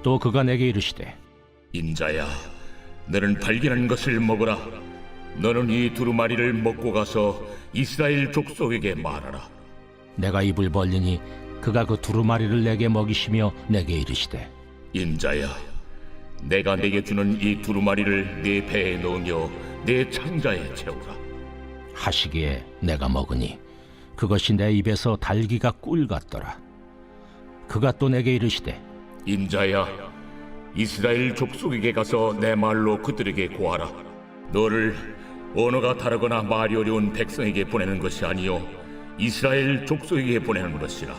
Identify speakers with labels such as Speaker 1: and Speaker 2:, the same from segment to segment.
Speaker 1: 또 그가 내게 이르시되
Speaker 2: 인자야, 너는 발견한 것을 먹어라. 너는 이 두루마리를 먹고 가서 이스라엘 족속에게 말하라.
Speaker 1: 내가 입을 벌리니 그가 그 두루마리를 내게 먹이시며 내게 이르시되
Speaker 2: 인자야, 내가 내게 주는 이 두루마리를 네 배에 넣으며 내 창자에 채우라.
Speaker 1: 하시기에 내가 먹으니 그것이 내 입에서 달기가 꿀 같더라. 그가 또 내게 이르시되
Speaker 2: 인자야, 이스라엘 족속에게 가서 내 말로 그들에게 고하라. 너를 언어가 다르거나 말이 어려운 백성에게 보내는 것이 아니요 이스라엘 족속에게 보내는 것이라.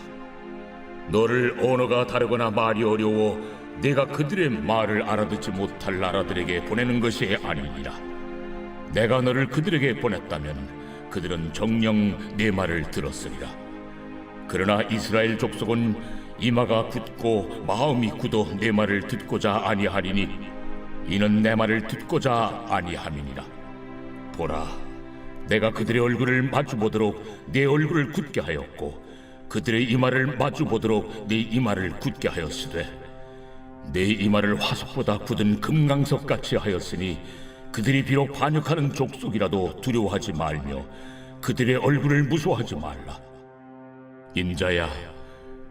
Speaker 2: 너를 언어가 다르거나 말이 어려워 내가 그들의 말을 알아듣지 못할 나라들에게 보내는 것이 아니니라. 내가 너를 그들에게 보냈다면 그들은 정녕 내 말을 들었으리라. 그러나 이스라엘 족속은 이마가 굳고 마음이 굳어 내 말을 듣고자 아니하리니 이는 내 말을 듣고자 아니함이니라. 보라, 내가 그들의 얼굴을 마주보도록 내 얼굴을 굳게 하였고 그들의 이마를 마주보도록 내 이마를 굳게 하였으되 내 이마를 화석보다 굳은 금강석같이 하였으니 그들이 비록 반역하는 족속이라도 두려워하지 말며 그들의 얼굴을 무서워하지 말라. 인자야,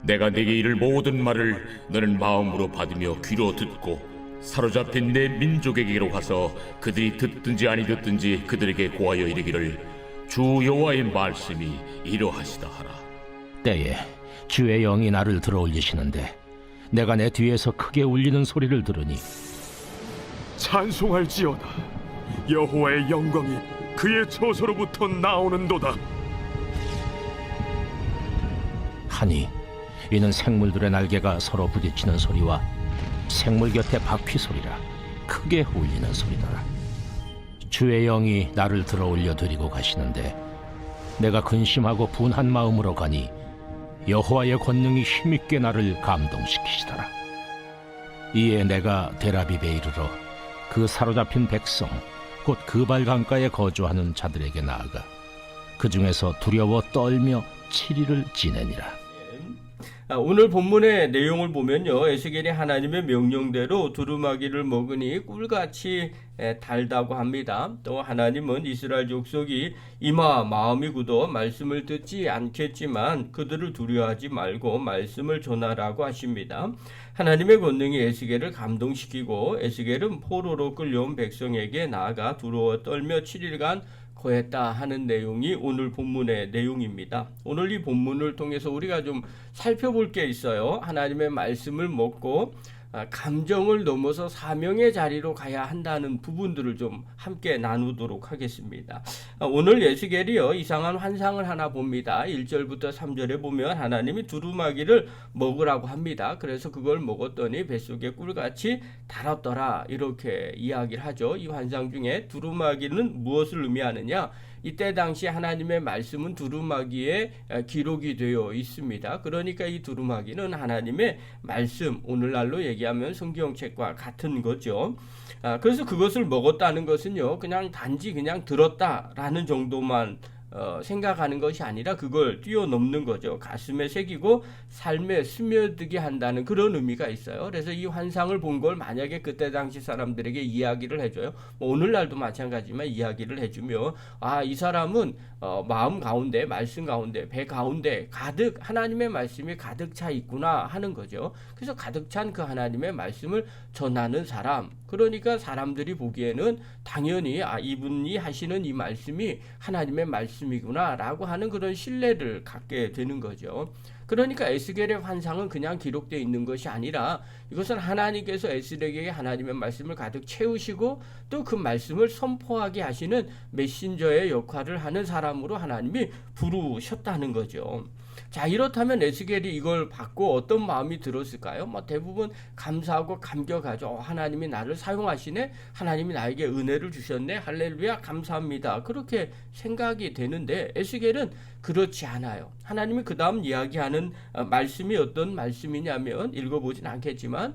Speaker 2: 내가 내게 이를 모든 말을 너는 마음으로 받으며 귀로 듣고 사로잡힌 내 민족에게로 가서 그들이 듣든지 아니 듣든지 그들에게 고하여 이르기를 주 여호와의 말씀이 이러하시다 하라.
Speaker 1: 때에 주의 영이 나를 들어올리시는데 내가 내 뒤에서 크게 울리는 소리를 들으니
Speaker 3: 찬송할지어다. 여호와의 영광이 그의 처소로부터 나오는도다.
Speaker 1: 하니 이는 생물들의 날개가 서로 부딪히는 소리와 생물 곁에 바퀴 소리라. 크게 울리는 소리더라. 주의 영이 나를 들어올려 드리고 가시는데 내가 근심하고 분한 마음으로 가니 여호와의 권능이 힘있게 나를 감동시키시더라. 이에 내가 데라비베 이르러 그 사로잡힌 백성 곧 그발 강가에 거주하는 자들에게 나아가 그 중에서 두려워 떨며 7일을 지내니라.
Speaker 4: 오늘 본문의 내용을 보면요, 에스겔이 하나님의 명령대로 두루마기를 먹으니 꿀같이 달다고 합니다. 또 하나님은 이스라엘 족속이 이마 마음이 굳어 말씀을 듣지 않겠지만 그들을 두려워하지 말고 말씀을 전하라고 하십니다. 하나님의 권능이 에스겔을 감동시키고 에스겔은 포로로 끌려온 백성에게 나아가 두려워 떨며 7일간 거했다 하는 내용이 오늘 본문의 내용입니다. 오늘 이 본문을 통해서 우리가 좀 살펴볼 게 있어요. 하나님의 말씀을 먹고 감정을 넘어서 사명의 자리로 가야 한다는 부분들을 좀 함께 나누도록 하겠습니다. 오늘 에스겔이요, 이상한 환상을 하나 봅니다. 1절부터 3절에 보면 하나님이 두루마기를 먹으라고 합니다. 그래서 그걸 먹었더니 뱃속에 꿀같이 달았더라, 이렇게 이야기를 하죠. 이 환상 중에 두루마기는 무엇을 의미하느냐? 이때 당시 하나님의 말씀은 두루마기에 기록이 되어 있습니다. 그러니까 이 두루마기는 하나님의 말씀, 오늘날로 얘기하면 성경책과 같은 거죠. 그래서 그것을 먹었다는 것은요, 그냥 단지 그냥 들었다라는 정도만 생각하는 것이 아니라 그걸 뛰어넘는 거죠. 가슴에 새기고 삶에 스며들게 한다는 그런 의미가 있어요. 그래서 이 환상을 본 걸 만약에 그때 당시 사람들에게 이야기를 해줘요. 오늘날도 마찬가지지만 이야기를 해주면 이 사람은 마음 가운데, 말씀 가운데, 배 가운데 가득 하나님의 말씀이 가득 차 있구나 하는 거죠. 그래서 가득 찬 그 하나님의 말씀을 전하는 사람, 그러니까 사람들이 보기에는 당연히 이분이 하시는 이 말씀이 하나님의 말씀이구나 라고 하는 그런 신뢰를 갖게 되는 거죠. 그러니까 에스겔의 환상은 그냥 기록되어 있는 것이 아니라 이것은 하나님께서 에스겔에게 하나님의 말씀을 가득 채우시고 또 그 말씀을 선포하게 하시는 메신저의 역할을 하는 사람으로 하나님이 부르셨다는 거죠. 자, 이렇다면 에스겔이 이걸 받고 어떤 마음이 들었을까요? 대부분 감사하고 감격하죠. 하나님이 나를 사용하시네, 하나님이 나에게 은혜를 주셨네, 할렐루야 감사합니다, 그렇게 생각이 되는데 에스겔은 그렇지 않아요. 하나님이 그 다음 이야기하는 말씀이 어떤 말씀이냐면 읽어보진 않겠지만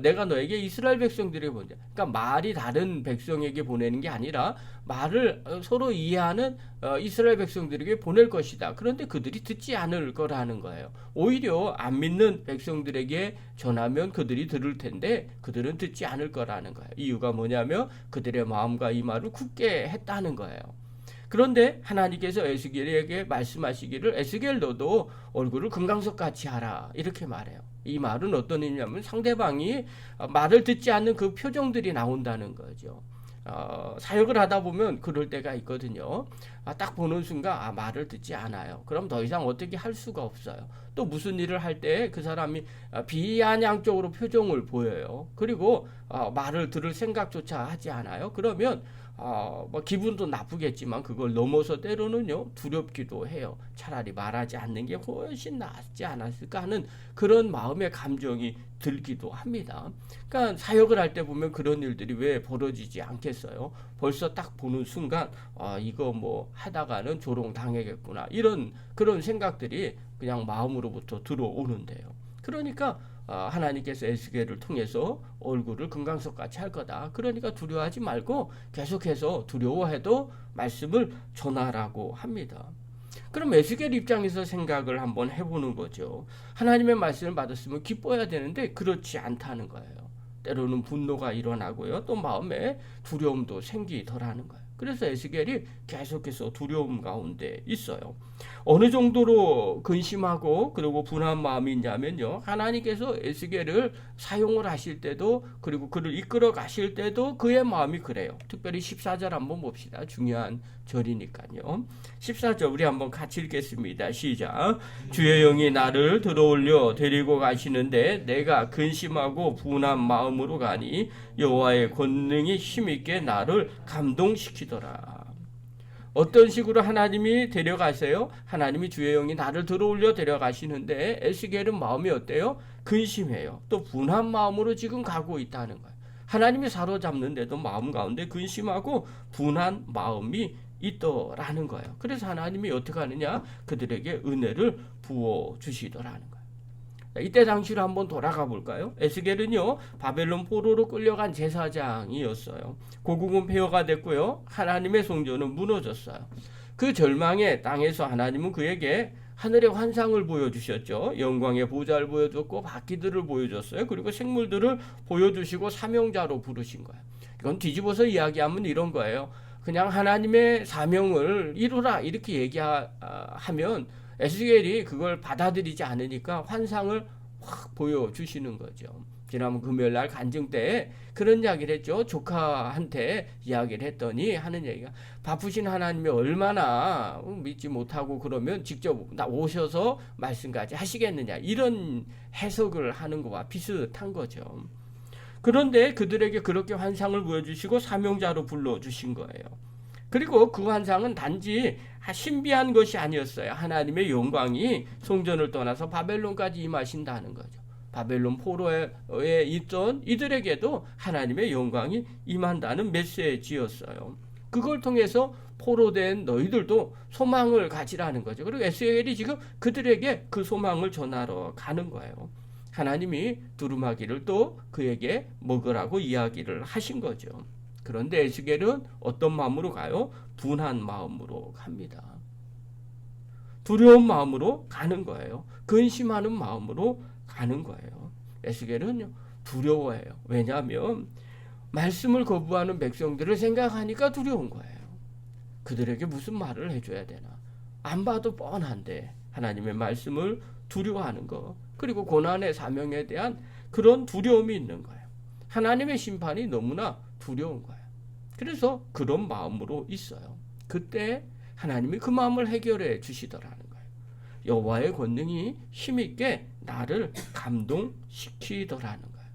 Speaker 4: 내가 너에게 이스라엘 백성들에게 보내. 그러니까 말이 다른 백성에게 보내는 게 아니라 말을 서로 이해하는 이스라엘 백성들에게 보낼 것이다. 그런데 그들이 듣지 않을 거라는 거예요. 오히려 안 믿는 백성들에게 전하면 그들이 들을 텐데 그들은 듣지 않을 거라는 거예요. 이유가 뭐냐면 그들의 마음과 이 말을 굳게 했다는 거예요. 그런데 하나님께서 에스겔에게 말씀하시기를 에스겔 너도 얼굴을 금강석같이 하라 이렇게 말해요. 이 말은 어떤 의미냐면 상대방이 말을 듣지 않는 그 표정들이 나온다는 거죠. 사역을 하다 보면 그럴 때가 있거든요. 딱 보는 순간 말을 듣지 않아요. 그럼 더 이상 어떻게 할 수가 없어요. 또 무슨 일을 할 때 그 사람이 비아냥적으로 표정을 보여요. 그리고 말을 들을 생각조차 하지 않아요. 그러면 뭐 기분도 나쁘겠지만 그걸 넘어서 때로는요 두렵기도 해요. 차라리 말하지 않는 게 훨씬 낫지 않았을까 하는 그런 마음의 감정이 들기도 합니다. 그러니까 사역을 할 때 보면 그런 일들이 왜 벌어지지 않겠어요? 벌써 딱 보는 순간 이거 뭐 하다가는 조롱 당하겠구나 이런 그런 생각들이 그냥 마음으로부터 들어오는데요. 그러니까 하나님께서 에스겔을 통해서 얼굴을 금강석같이 할 거다. 그러니까 두려워하지 말고 계속해서 두려워해도 말씀을 전하라고 합니다. 그럼 에스겔 입장에서 생각을 한번 해보는 거죠. 하나님의 말씀을 받았으면 기뻐해야 되는데 그렇지 않다는 거예요. 때로는 분노가 일어나고요. 또 마음에 두려움도 생기더라는 거예요. 그래서 에스겔이 계속해서 두려움 가운데 있어요. 어느 정도로 근심하고 그리고 분한 마음이 있냐면요. 하나님께서 에스겔을 사용을 하실 때도 그리고 그를 이끌어 가실 때도 그의 마음이 그래요. 특별히 14절 한번 봅시다. 중요한 절이니까요. 14절 우리 한번 같이 읽겠습니다. 시작. 주의 영이 나를 들어올려 데리고 가시는데 내가 근심하고 분한 마음으로 가니 여호와의 권능이 힘있게 나를 감동시키더라. 어떤 식으로 하나님이 데려가세요? 하나님이 주의 영이 나를 들어올려 데려가시는데 에스겔은 마음이 어때요? 근심해요. 또 분한 마음으로 지금 가고 있다는 거예요. 하나님이 사로잡는데도 마음 가운데 근심하고 분한 마음이 있더라는 거예요. 그래서 하나님이 어떻게 하느냐? 그들에게 은혜를 부어주시더라는 거예요. 이때 당시로 한번 돌아가 볼까요? 에스겔은요 바벨론 포로로 끌려간 제사장이었어요. 고국은 폐허가 됐고요. 하나님의 성전은 무너졌어요. 그 절망의 땅에서 하나님은 그에게 하늘의 환상을 보여주셨죠. 영광의 보좌를 보여줬고 바퀴들을 보여줬어요. 그리고 생물들을 보여주시고 사명자로 부르신 거예요. 이건 뒤집어서 이야기하면 이런 거예요. 그냥 하나님의 사명을 이루라 이렇게 얘기하면 에스겔이 그걸 받아들이지 않으니까 환상을 확 보여주시는 거죠. 지난번 금요일날 간증 때 그런 이야기를 했죠. 조카한테 이야기를 했더니 하는 얘기가 바쁘신 하나님이 얼마나 믿지 못하고 그러면 직접 오셔서 말씀까지 하시겠느냐 이런 해석을 하는 것과 비슷한 거죠. 그런데 그들에게 그렇게 환상을 보여주시고 사명자로 불러주신 거예요. 그리고 그 환상은 단지 신비한 것이 아니었어요. 하나님의 영광이 성전을 떠나서 바벨론까지 임하신다는 거죠. 바벨론 포로에 있던 이들에게도 하나님의 영광이 임한다는 메시지였어요. 그걸 통해서 포로된 너희들도 소망을 가지라는 거죠. 그리고 에스겔이 지금 그들에게 그 소망을 전하러 가는 거예요. 하나님이 두루마기를 또 그에게 먹으라고 이야기를 하신 거죠. 그런데 에스겔은 어떤 마음으로 가요? 분한 마음으로 갑니다. 두려운 마음으로 가는 거예요. 근심하는 마음으로 가는 거예요. 에스겔은 두려워해요. 왜냐하면 말씀을 거부하는 백성들을 생각하니까 두려운 거예요. 그들에게 무슨 말을 해줘야 되나? 안 봐도 뻔한데 하나님의 말씀을 두려워하는 거. 그리고 고난의 사명에 대한 그런 두려움이 있는 거예요. 하나님의 심판이 너무나 두려운 거예요. 그래서 그런 마음으로 있어요. 그때 하나님이 그 마음을 해결해 주시더라는 거예요. 여호와의 권능이 힘있게 나를 감동시키더라는 거예요.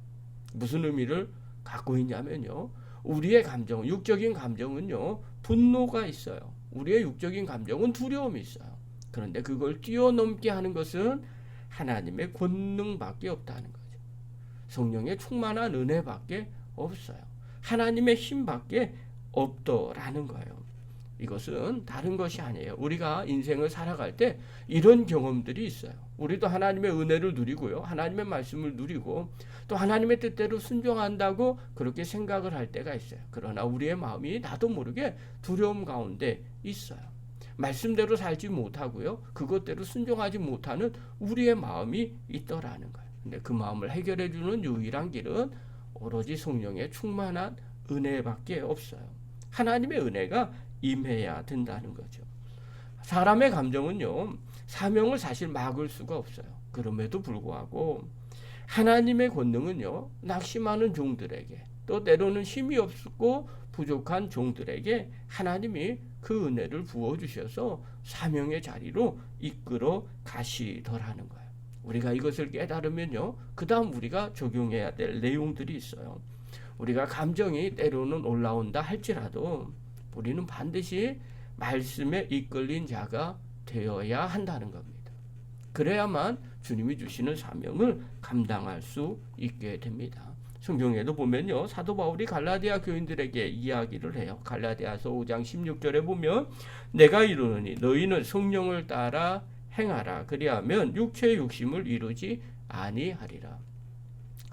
Speaker 4: 무슨 의미를 갖고 있냐면요. 우리의 감정, 육적인 감정은요. 분노가 있어요. 우리의 육적인 감정은 두려움이 있어요. 그런데 그걸 뛰어넘게 하는 것은 하나님의 권능밖에 없다는 거죠. 성령의 충만한 은혜밖에 없어요. 하나님의 힘밖에 없더라는 거예요. 이것은 다른 것이 아니에요. 우리가 인생을 살아갈 때 이런 경험들이 있어요. 우리도 하나님의 은혜를 누리고요. 하나님의 말씀을 누리고 또 하나님의 뜻대로 순종한다고 그렇게 생각을 할 때가 있어요. 그러나 우리의 마음이 나도 모르게 두려움 가운데 있어요. 말씀대로 살지 못하고요. 그것대로 순종하지 못하는 우리의 마음이 있더라는 거예요. 근데 그 마음을 해결해 주는 유일한 길은 오로지 성령의 충만한 은혜밖에 없어요. 하나님의 은혜가 임해야 된다는 거죠. 사람의 감정은요, 사명을 사실 막을 수가 없어요. 그럼에도 불구하고 하나님의 권능은요, 낙심하는 종들에게 또 때로는 힘이 없고 부족한 종들에게 하나님이 그 은혜를 부어주셔서 사명의 자리로 이끌어 가시더라는 거예요. 우리가 이것을 깨달으면요, 그 다음 우리가 적용해야 될 내용들이 있어요. 우리가 감정이 때로는 올라온다 할지라도 우리는 반드시 말씀에 이끌린 자가 되어야 한다는 겁니다. 그래야만 주님이 주시는 사명을 감당할 수 있게 됩니다. 성경에도 보면요, 사도 바울이 갈라디아 교인들에게 이야기를 해요. 갈라디아서 5장 16절에 보면 내가 이르노니 너희는 성령을 따라 행하라. 그리하면 육체의 욕심을 이루지 아니하리라.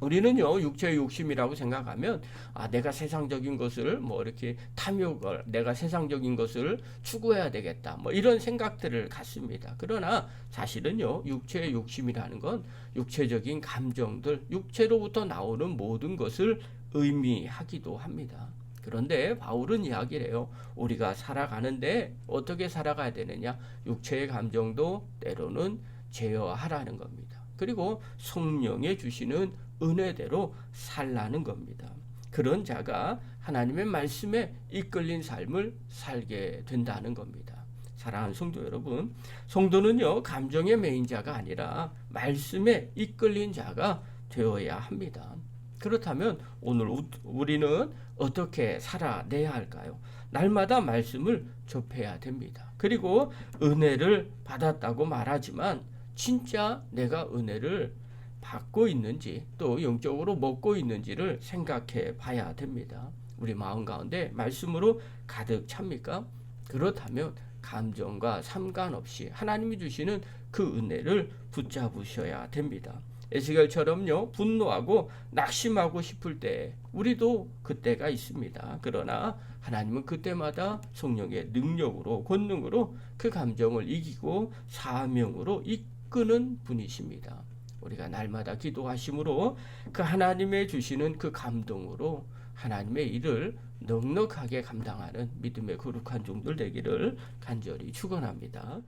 Speaker 4: 우리는요, 육체의 욕심이라고 생각하면 내가 세상적인 것을 이렇게 탐욕을, 내가 세상적인 것을 추구해야 되겠다, 이런 생각들을 갖습니다. 그러나 사실은요, 육체의 욕심이라는 건 육체적인 감정들, 육체로부터 나오는 모든 것을 의미하기도 합니다. 그런데 바울은 이야기를 해요. 우리가 살아가는데 어떻게 살아가야 되느냐? 육체의 감정도 때로는 제어하라는 겁니다. 그리고 성령의 주시는 은혜대로 살라는 겁니다. 그런 자가 하나님의 말씀에 이끌린 삶을 살게 된다는 겁니다. 사랑하는 성도 여러분, 성도는요, 감정의 매인자가 아니라 말씀에 이끌린 자가 되어야 합니다. 그렇다면 오늘 우리는 어떻게 살아내야 할까요? 날마다 말씀을 접해야 됩니다. 그리고 은혜를 받았다고 말하지만 진짜 내가 은혜를 받고 있는지 또 영적으로 먹고 있는지를 생각해 봐야 됩니다. 우리 마음 가운데 말씀으로 가득 찹니까? 그렇다면 감정과 상관없이 하나님이 주시는 그 은혜를 붙잡으셔야 됩니다. 에스겔처럼요, 분노하고 낙심하고 싶을 때 우리도 그때가 있습니다. 그러나 하나님은 그때마다 성령의 능력으로, 권능으로 그 감정을 이기고 사명으로 이끄는 분이십니다. 우리가 날마다 기도하심으로 그 하나님의 주시는 그 감동으로 하나님의 일을 넉넉하게 감당하는 믿음의 거룩한 종들 되기를 간절히 축원합니다.